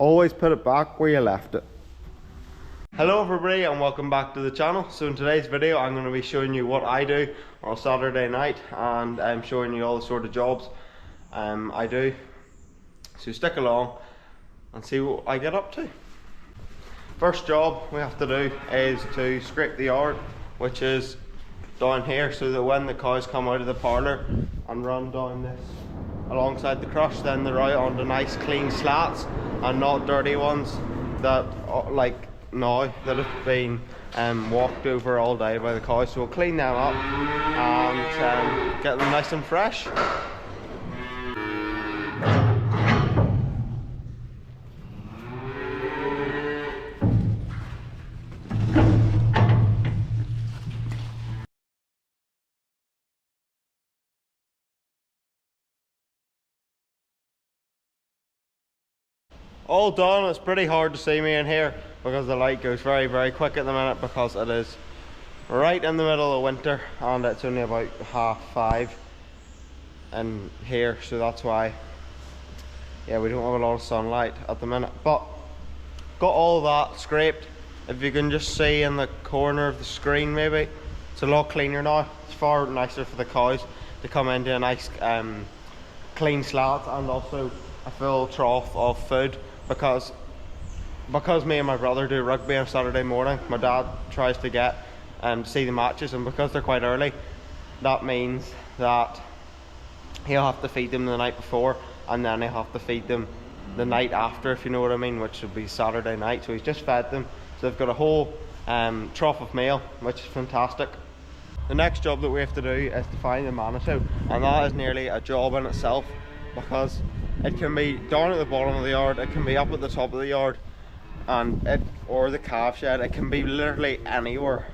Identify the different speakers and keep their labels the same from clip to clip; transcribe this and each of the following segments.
Speaker 1: always put it back where you left it. Hello everybody and welcome back to the channel. So in today's video I'm going to be showing you what I do on a Saturday night, and I'm showing you all the sort of jobs I do. So stick along and see what I get up to. First job we have to do is to scrape the yard, which is down here, so that when the cows come out of the parlour and run down this alongside the crush, then they're out onto nice clean slats and not dirty ones that like now that have been walked over all day by the cows. So we'll clean them up and get them nice and fresh. All done. It's pretty hard to see me in here because the light goes very quick at the minute, because it is right in the middle of winter and it's only about 5:30 in here, so that's why we don't have a lot of sunlight at the minute. But got all that scraped. If you can just see in the corner of the screen, maybe it's a lot cleaner now. It's far nicer for the cows to come into a nice clean slat, and also a full trough of food, because me and my brother do rugby on Saturday morning. My dad tries to get to see the matches, and because they're quite early, that means that he'll have to feed them the night before, and then he'll have to feed them the night after, if you know what I mean, which would be Saturday night. So he's just fed them, so they've got a whole trough of meal, which is fantastic. The next job that we have to do is to find the Manitou, and that is nearly a job in itself, because it can be down at the bottom of the yard, it can be up at the top of the yard, or the calf shed. It can be literally anywhere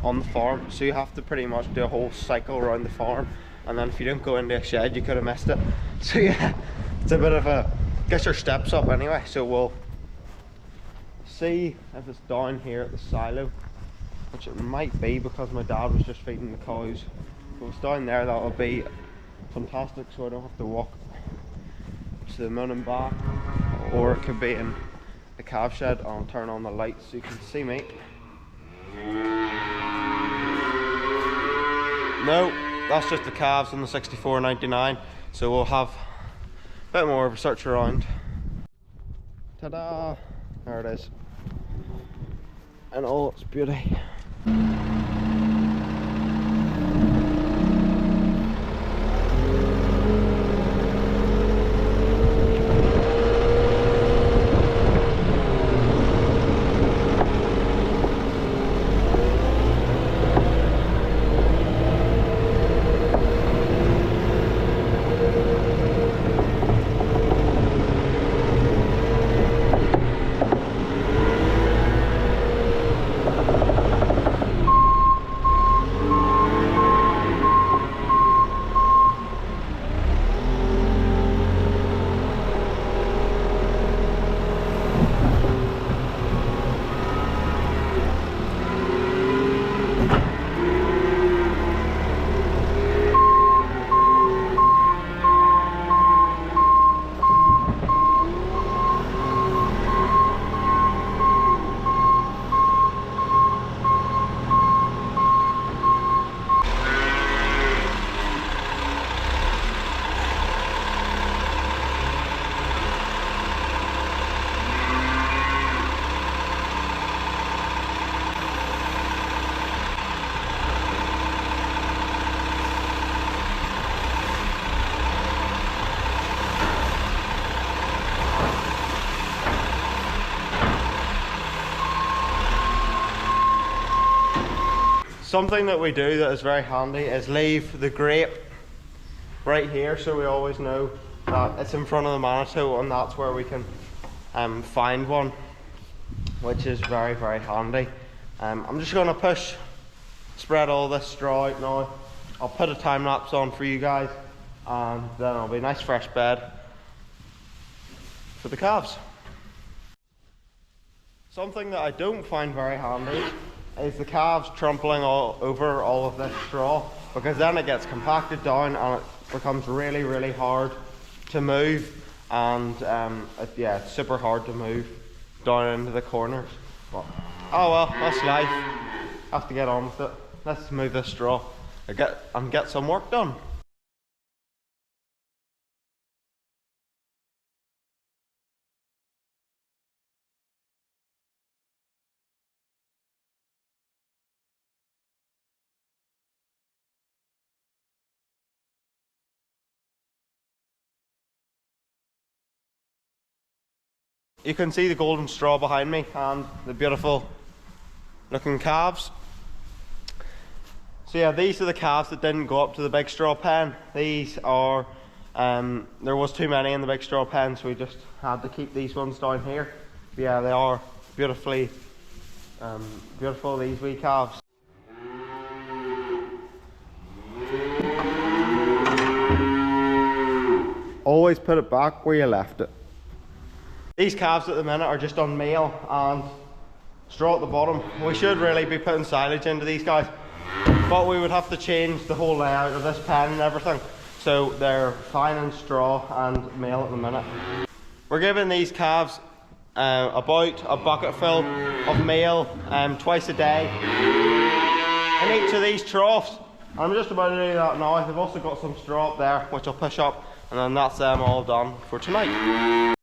Speaker 1: on the farm, so you have to pretty much do a whole cycle around the farm, and then if you don't go into a shed you could have missed it. So yeah, it's a bit of a get your steps up anyway. So we'll see if it's down here at the silo, which it might be because my dad was just feeding the cows. If it's down there, that would be fantastic, so I don't have to walk to the moon and back. Or it could be in the calf shed. I'll turn on the lights so you can see me. No, that's just the calves on the 64.99. So we'll have a bit more of a search around. Ta-da! There it is, and all its beauty. Something that we do that is very handy is leave the grape right here, so we always know that it's in front of the Manitou, and that's where we can find one, which is very handy. I'm just going to spread all this straw out now. I'll put a time lapse on for you guys, and then it'll be a nice fresh bed for the calves. Something that I don't find very handy is the calves trampling all over all of this straw, because then it gets compacted down and it becomes really hard to move and yeah, it's super hard to move down into the corners. But oh well, that's life. Have to get on with it. Let's move this straw and get some work done. You can see the golden straw behind me and the beautiful looking calves. So yeah, these are the calves that didn't go up to the big straw pen. These are, there was too many in the big straw pen, so we just had to keep these ones down here. But yeah, they are beautiful, these wee calves. Always put it back where you left it. These calves at the minute are just on meal and straw at the bottom. We should really be putting silage into these guys, but we would have to change the whole layout of this pen and everything. So they're fine in straw and meal at the minute. We're giving these calves about a bucket full of meal twice a day in each of these troughs. I'm just about to do that now. I've also got some straw up there which I'll push up, and then that's them all done for tonight.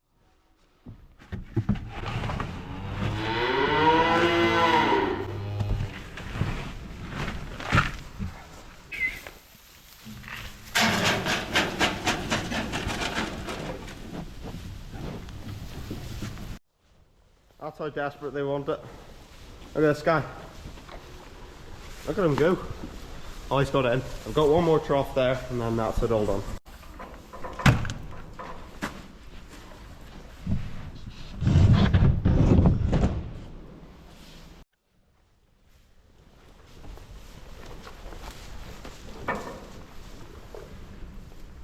Speaker 1: That's how desperate they want it. Look at this guy. Look at him go. Oh, he's got it in. I've got one more trough there, and then that's it all done.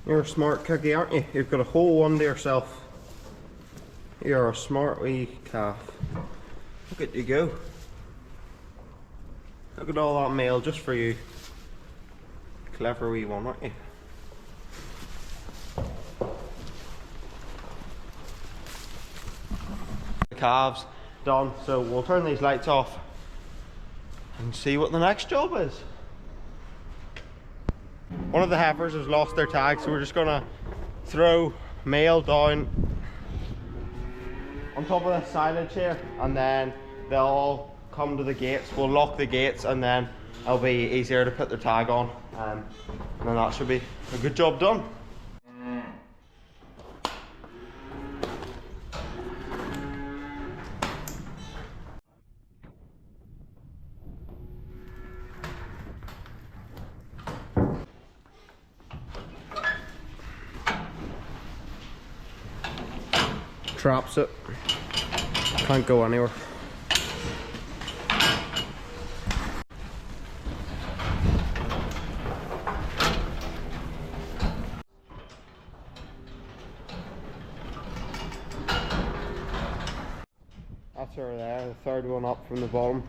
Speaker 1: You're a smart cookie, aren't you? You've got a whole one to yourself. You're a smart wee calf. Look at you go. Look at all that meal just for you. Clever wee one, aren't you? The calves done, so we'll turn these lights off and see what the next job is. One of the heifers has lost their tag, so we're just gonna throw meal down on top of the silage here, and then they'll all come to the gates. We'll lock the gates, and then it'll be easier to put their tag on, and then that should be a good job done. Traps it. Can't go anywhere. That's her there, the third one up from the bottom.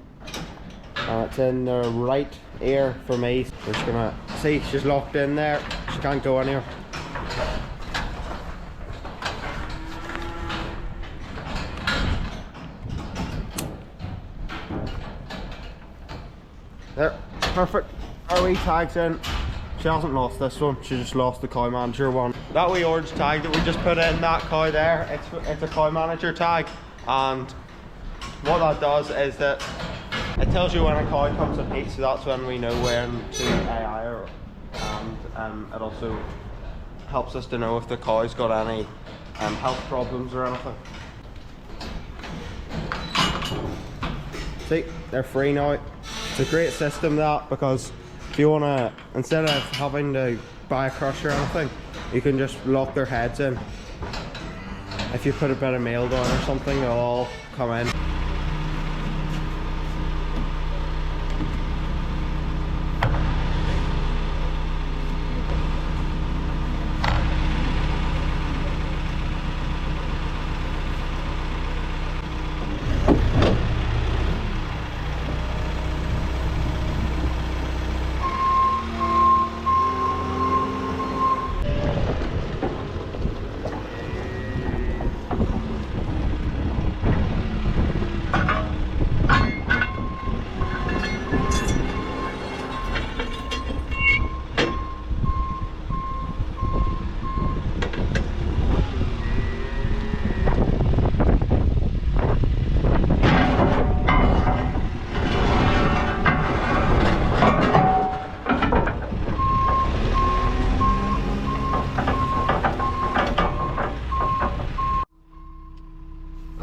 Speaker 1: And it's in the right ear for me. We're just gonna see, she's locked in there. She can't go anywhere. There, perfect. Our wee tag's in. She hasn't lost this one, she just lost the cow manager one. That wee orange tag that we just put in, that cow there, it's a cow manager tag, and what that does is that it tells you when a cow comes in heat, so that's when we know when to AI her, and it also helps us to know if the cow's got any health problems or anything. See, they're free now. It's a great system, that, because if you want to, instead of having to buy a crusher or anything, you can just lock their heads in. If you put a bit of meal down or something, they'll all come in.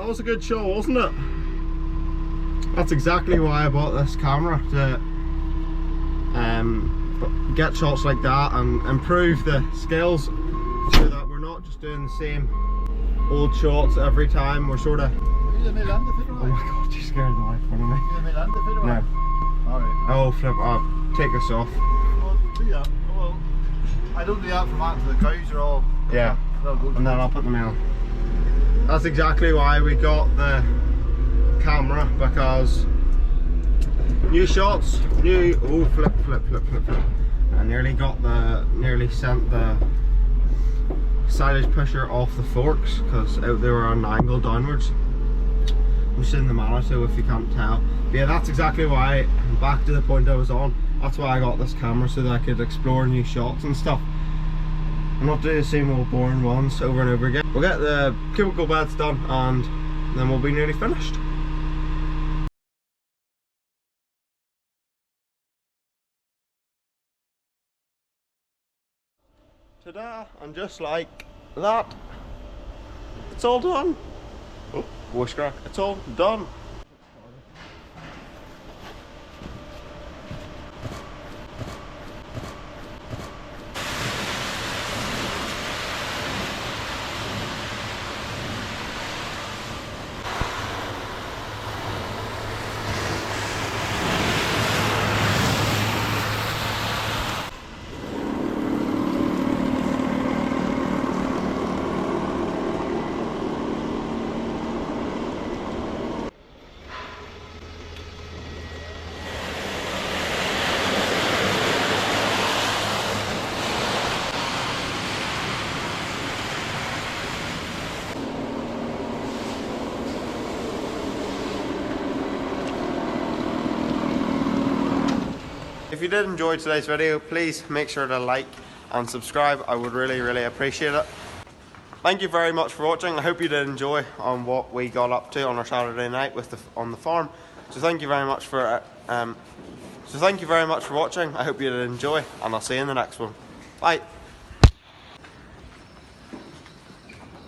Speaker 1: was a good show, wasn't it? That's exactly why I bought this camera, to get shots like that and improve the skills, so that we're not just doing the same old shots every time. We're sort of...
Speaker 2: Oh my
Speaker 1: god, you scared the life out of me. No.
Speaker 2: Alright.
Speaker 1: Oh flip, take this off.
Speaker 2: Well, do that. Well, I don't do that from that to the cows are all...
Speaker 1: Yeah, and then I'll put them in. That's exactly why we got the camera, because new shots, oh flip. I nearly sent the silage pusher off the forks because they were on an angle downwards. I'm just in the Manitou if you can't tell. But yeah, that's exactly why, back to the point I was on, that's why I got this camera, so that I could explore new shots and stuff. I'm not doing the same old boring ones over and over again. We'll get the cubicle beds done and then we'll be nearly finished. Ta-da! And just like that, it's all done. Oh, voice crack. It's all done. If you did enjoy today's video, please make sure to like and subscribe. I would really appreciate it. Thank you very much for watching. I hope you did enjoy on what we got up to on our Saturday night on the farm. So thank you very much for watching. I hope you did enjoy, and I'll see you in the next one. Bye.